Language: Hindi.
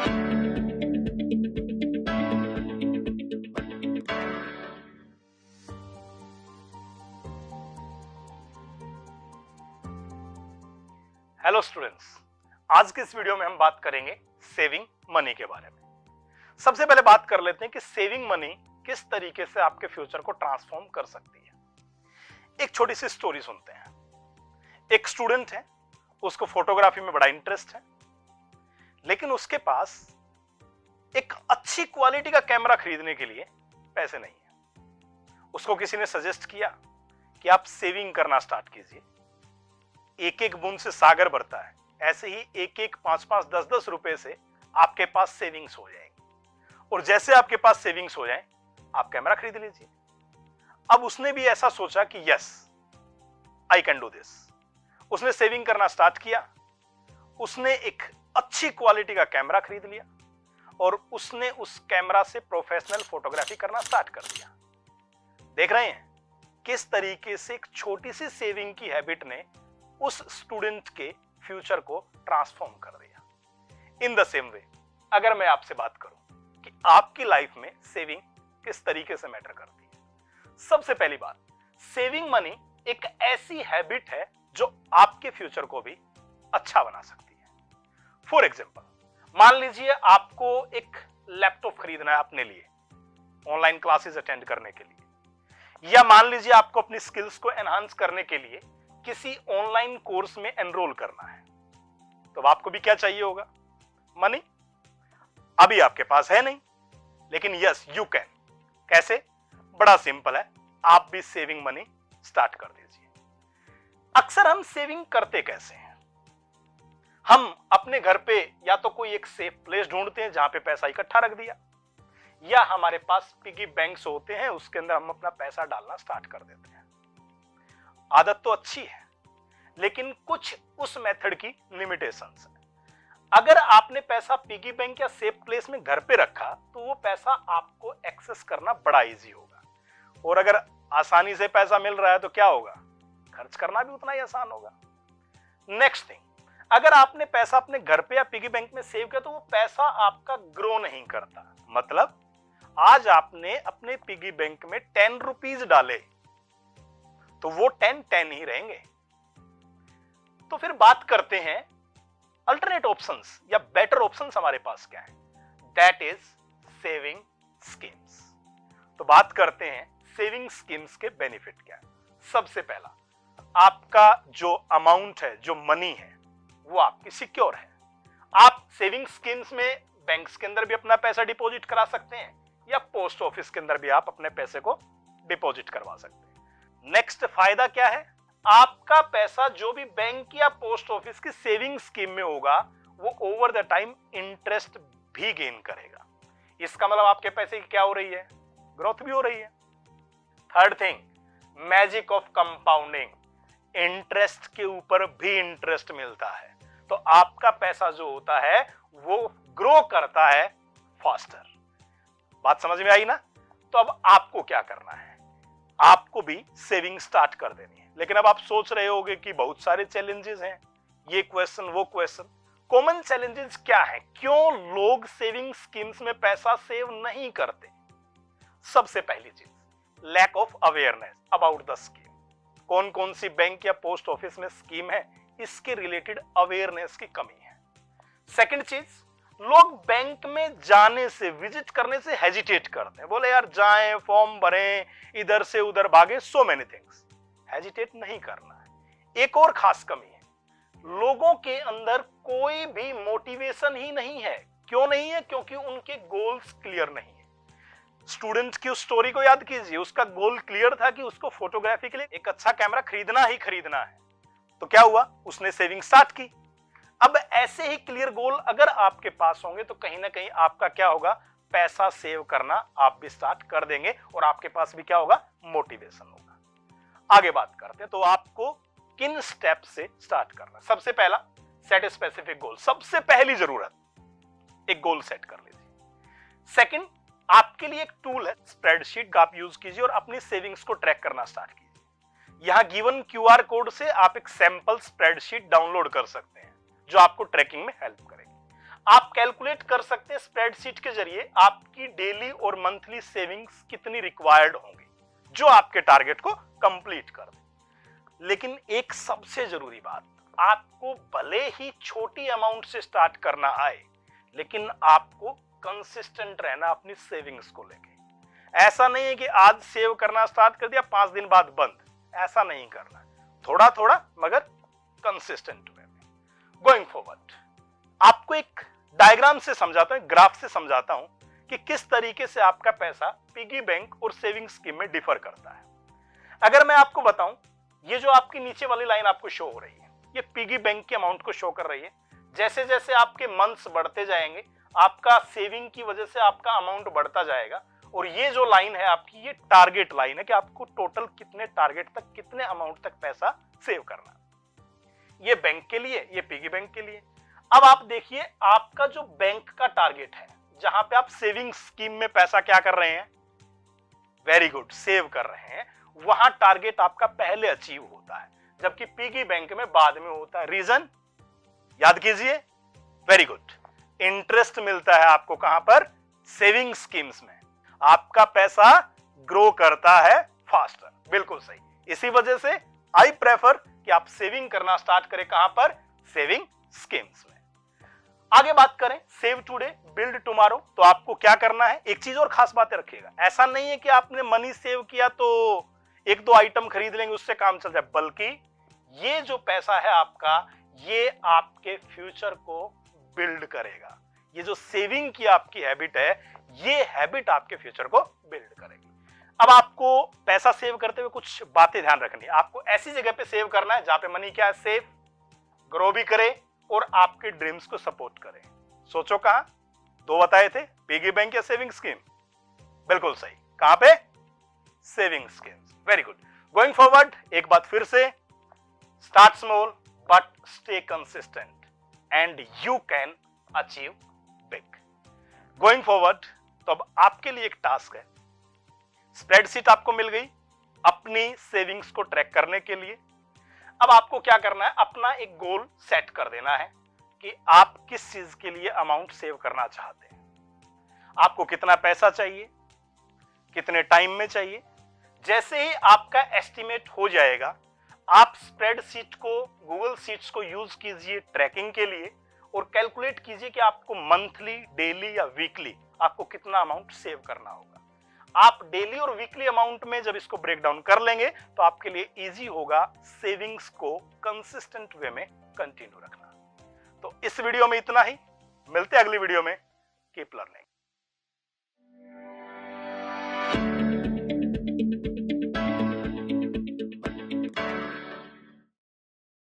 हेलो स्टूडेंट्स, आज के इस वीडियो में हम बात करेंगे सेविंग मनी के बारे में। सबसे पहले बात कर लेते हैं कि सेविंग मनी किस तरीके से आपके फ्यूचर को ट्रांसफॉर्म कर सकती है। एक छोटी सी स्टोरी सुनते हैं। एक स्टूडेंट है, उसको फोटोग्राफी में बड़ा इंटरेस्ट है, लेकिन उसके पास एक अच्छी क्वालिटी का कैमरा खरीदने के लिए पैसे नहीं है। उसको किसी ने सजेस्ट किया कि आप सेविंग करना स्टार्ट कीजिए, एक एक बूंद से सागर भरता है, ऐसे ही एक एक 5-5, 10-10 रुपए से आपके पास सेविंग्स हो जाएंगी, और जैसे आपके पास सेविंग्स हो जाए आप कैमरा खरीद लीजिए। अब उसने भी ऐसा सोचा कि yes I can do this. उसने सेविंग करना स्टार्ट किया, उसने एक अच्छी क्वालिटी का कैमरा खरीद लिया और उसने उस कैमरा से प्रोफेशनल फोटोग्राफी करना स्टार्ट कर दिया। देख रहे हैं किस तरीके से एक छोटी सी सेविंग की हैबिट ने उस स्टूडेंट के फ्यूचर को ट्रांसफॉर्म कर दिया। इन द सेम वे अगर मैं आपसे बात करूं कि आपकी लाइफ में सेविंग किस तरीके से मैटर करती है, सबसे पहली बात, सेविंग मनी एक ऐसी हैबिट है जो आपके फ्यूचर को भी अच्छा बना सकती है। फॉर एग्जांपल, मान लीजिए आपको एक लैपटॉप खरीदना है अपने लिए ऑनलाइन क्लासेस अटेंड करने के लिए, या मान लीजिए आपको अपनी स्किल्स को एनहांस करने के लिए किसी ऑनलाइन कोर्स में एनरोल करना है। तो आपको भी क्या चाहिए होगा? मनी। अभी आपके पास है नहीं, लेकिन यस यू कैन। कैसे? बड़ा सिंपल है, आप भी सेविंग मनी स्टार्ट कर दीजिए। अक्सर हम सेविंग करते कैसे हैं? हम अपने घर पे या तो कोई एक सेफ प्लेस ढूंढते हैं जहां पे पैसा इकट्ठा रख दिया, या हमारे पास पिगी बैंक्स होते हैं, उसके अंदर हम अपना पैसा डालना स्टार्ट कर देते हैं। आदत तो अच्छी है, लेकिन कुछ उस मेथड की लिमिटेशंस है। अगर आपने पैसा पिगी बैंक या सेफ प्लेस में घर पे रखा तो वो पैसा आपको एक्सेस करना बड़ा इजी होगा, और अगर आसानी से पैसा मिल रहा है तो क्या होगा? खर्च करना भी उतना ही आसान होगा। नेक्स्ट थिंग, अगर आपने पैसा अपने घर पे या पिगी बैंक में सेव किया तो वो पैसा आपका ग्रो नहीं करता। मतलब आज आपने अपने पिगी बैंक में 10 रुपीज डाले तो वो 10 ही रहेंगे। तो फिर बात करते हैं अल्टरनेट ऑप्शंस या बेटर ऑप्शंस हमारे पास क्या है? That is saving schemes. तो बात करते हैं सेविंग स्कीम्स के बेनिफिट क्या है। सबसे पहला, आपका जो अमाउंट है, जो मनी है, वो आपकी सिक्योर है। आप सेविंग स्कीम्स में बैंक्स के अंदर भी अपना पैसा डिपॉजिट करा सकते हैं, या पोस्ट ऑफिस के अंदर भी आप अपने पैसे को डिपॉजिट करवा सकते हैं। नेक्स्ट फायदा क्या है? आपका पैसा जो भी बैंक या पोस्ट ऑफिस की सेविंग स्कीम में होगा वो ओवर द टाइम इंटरेस्ट भी गेन करेगा। इसका मतलब आपके पैसे की क्या हो रही है? ग्रोथ भी हो रही है। Third thing, magic of compounding. Interest के ऊपर भी इंटरेस्ट मिलता है, तो आपका पैसा जो होता है वो ग्रो करता है फास्टर। बात समझ में आई ना? तो अब आपको क्या करना है? आपको भी सेविंग स्टार्ट कर देनी है। लेकिन अब आप सोच रहे होंगे कि बहुत सारे चैलेंजेस हैं, ये क्वेश्चन वो क्वेश्चन। कॉमन चैलेंजेस क्या है? क्यों लोग सेविंग स्कीम्स में पैसा सेव नहीं करते? सबसे पहली चीज, lack of awareness about the scheme. कौन कौन सी बैंक या पोस्ट ऑफिस में स्कीम है, इसके रिलेटेड अवेयरनेस की कमी है। सेकंड चीज, लोग बैंक में जाने से, विजिट करने से हेजिटेट करते हैं। बोले यार जाएं, फॉर्म भरें, इधर से उधर भागे, सो मेनी थिंग्स। हेजिटेट नहीं करना है। एक और खास कमी है, लोगों के अंदर कोई भी मोटिवेशन ही नहीं है। क्यों नहीं है? क्योंकि उनके गोल्स क्लियर नहीं है। स्टूडेंट की उस स्टोरी को याद कीजिए, उसका गोल क्लियर था कि उसको फोटोग्राफी के लिए एक अच्छा कैमरा खरीदना ही खरीदना है। तो क्या हुआ? उसने सेविंग स्टार्ट की। अब ऐसे ही क्लियर गोल अगर आपके पास होंगे तो कहीं ना कहीं आपका क्या होगा? पैसा सेव करना आप भी स्टार्ट कर देंगे, और आपके पास भी क्या होगा? मोटिवेशन होगा। आगे बात करते हैं, तो आपको किन स्टेप से स्टार्ट करना? सबसे पहला, सेट स्पेसिफिक गोल। सबसे पहली जरूरत, एक गोल सेट कर लीजिए। सेकंड, आपके लिए एक टूल है स्प्रेडशीट का, आप यूज कीजिए और अपनी सेविंग्स को ट्रैक करना स्टार्ट कीजिए। यहां गिवन क्यूआर कोड से आप एक सैंपल स्प्रेडशीट डाउनलोड कर सकते हैं जो आपको ट्रैकिंग में हेल्प करेगी। आप कैलकुलेट कर सकते हैं स्प्रेडशीट के जरिए आपकी डेली और मंथली सेविंग्स कितनी रिक्वायर्ड होंगी जो आपके टारगेट को कंप्लीट कर दे। लेकिन एक सबसे जरूरी बात, आपको भले ही छोटी अमाउंट से स्टार्ट करना आए, लेकिन आपको कंसिस्टेंट रहना अपनी सेविंग्स को लेके। ऐसा नहीं है कि आज सेव करना स्टार्ट कर दिया 5 दिन बाद बंद, ऐसा नहीं करना। थोड़ा थोड़ा मगर कंसिस्टेंट वे में गोइंग फॉरवर्ड। आपको एक डायग्राम से समझाता हूं, ग्राफ से समझाता हूं कि किस तरीके से आपका पैसा पिगी बैंक और सेविंग स्कीम में डिफर करता है। अगर मैं आपको बताऊं, ये जो आपकी नीचे वाली लाइन आपको शो हो रही है, ये पिगी बैंक के अमाउंट को शो कर रही है। जैसे जैसे आपके मंथ्स बढ़ते जाएंगे, आपका सेविंग की वजह से आपका अमाउंट बढ़ता जाएगा। और ये जो लाइन है आपकी, ये टारगेट लाइन है कि आपको टोटल कितने टारगेट तक, कितने अमाउंट तक पैसा सेव करना। ये बैंक के लिए, ये पिगी बैंक के लिए। अब आप देखिए, आपका जो बैंक का टारगेट है, जहां पे आप सेविंग स्कीम में पैसा क्या कर रहे हैं, वेरी गुड, सेव कर रहे हैं, वहां टारगेट आपका पहले अचीव होता है, जबकि पिगी बैंक में बाद में होता है। रीजन याद कीजिए, वेरी गुड, इंटरेस्ट मिलता है आपको कहां पर, सेविंग स्कीम्स में। आपका पैसा ग्रो करता है फास्टर, बिल्कुल सही। इसी वजह से आई प्रेफर कि आप सेविंग करना स्टार्ट करें, कहां पर, सेविंग स्कीम्स में। आगे बात करें सेव टुडे बिल्ड टुमारो, तो आपको क्या करना है, एक चीज और खास बातें रखिएगा। ऐसा नहीं है कि आपने मनी सेव किया तो एक दो आइटम खरीद लेंगे उससे काम चल जाए, बल्कि ये जो पैसा है आपका, ये आपके फ्यूचर को बिल्ड करेगा। ये जो सेविंग की आपकी हैबिट है, ये हैबिट आपके फ्यूचर को बिल्ड करेगी। अब आपको पैसा सेव करते हुए कुछ बातें ध्यान रखनी है। आपको ऐसी जगह पे सेव करना है जहां पे मनी क्या है, सेफ, ग्रो भी करे और आपके ड्रीम्स को सपोर्ट करे। सोचो कहां, दो बताए थे, पिगी बैंक या सेविंग स्कीम, बिल्कुल सही। कहां पे, saving schemes, very good. Going forward, एक बात फिर से, start small but stay consistent and you can achieve big. Going forward, तो अब आपके लिए एक टास्क है, स्प्रेडशीट आपको मिल गई अपनी सेविंग्स को ट्रैक करने के लिए। अब आपको क्या करना है, अपना एक गोल सेट कर देना है कि आप किस चीज के लिए अमाउंट सेव करना चाहते हैं, आपको कितना पैसा चाहिए, कितने टाइम में चाहिए। जैसे ही आपका एस्टिमेट हो जाएगा, आप स्प्रेडशीट को, गूगल शीट्स को यूज कीजिए ट्रैकिंग के लिए और कैलकुलेट कीजिए कि आपको मंथली, डेली या वीकली आपको कितना अमाउंट सेव करना होगा। आप डेली और वीकली अमाउंट में जब इसको ब्रेक डाउन कर लेंगे तो आपके लिए इजी होगा सेविंग्स को कंसिस्टेंट वे में कंटिन्यू रखना। तो इस वीडियो में इतना ही, मिलते हैं अगली वीडियो में। Keep learning.